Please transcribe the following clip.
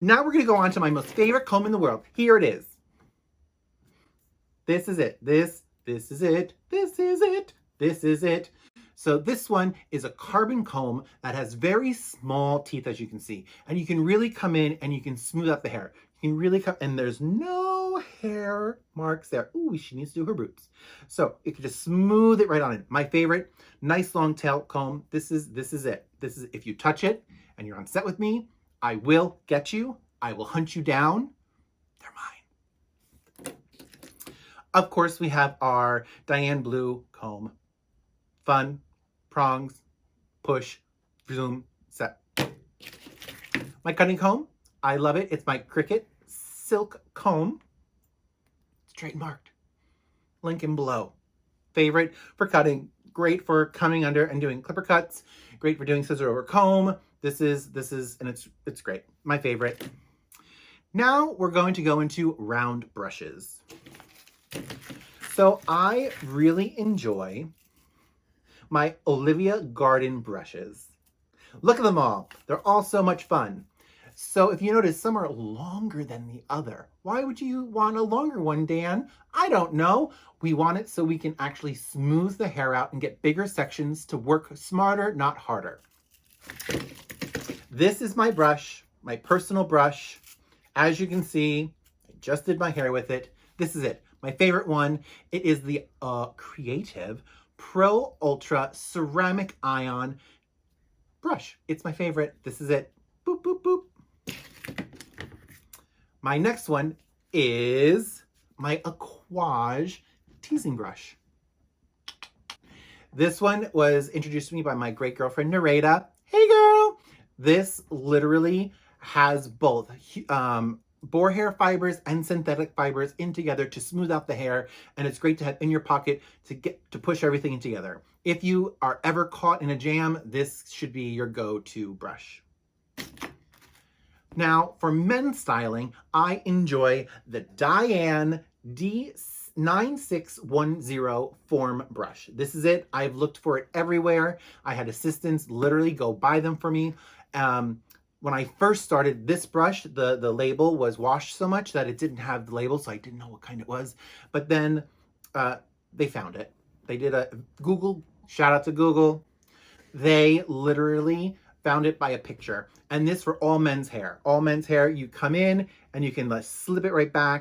Now we're going to go on to my most favorite comb in the world. Here it is. This is it. This is it. This is it. This is it. So this one is a carbon comb that has very small teeth, as you can see. And you can really come in and you can smooth out the hair. You can really come, and there's no hair marks there. Ooh, she needs to do her roots. So you can just smooth it right on in. My favorite, nice long tail comb. This is it. This is, if you touch it and you're on set with me, I will get you. I will hunt you down. They're mine. Of course, we have our Diane Blue comb. Fun, prongs, push, zoom, set. My cutting comb, I love it. It's my Cricut silk comb. It's trademarked. Link in below. Favorite for cutting. Great for coming under and doing clipper cuts. Great for doing scissor over comb. This is, and it's great. My favorite. Now we're going to go into round brushes. So I really enjoy my Olivia Garden brushes. Look at them all. They're all so much fun. So if you notice, some are longer than the other. Why would you want a longer one, Dan? I don't know. We want it so we can actually smooth the hair out and get bigger sections to work smarter, not harder. This is my brush, my personal brush. As you can see, I just did my hair with it. This is it. My favorite one. It is the Creative Pro Ultra Ceramic Ion brush. It's my favorite. This is it. Boop, boop, boop. My next one is my Aquage teasing brush. This one was introduced to me by my great girlfriend, Nareda. Hey girl! This literally has both boar hair fibers and synthetic fibers in together to smooth out the hair, and it's great to have in your pocket to push everything in together. If you are ever caught in a jam, this should be your go-to brush. Now, for men's styling, I enjoy the Diane D9610 Form Brush. This is it. I've looked for it everywhere. I had assistants literally go buy them for me. When I first started this brush, the label was washed so much that it didn't have the label, so I didn't know what kind it was. But then they found it. They did a Google, shout out to Google. They literally found it by a picture. And this for all men's hair. All men's hair, you come in and you can slip it right back.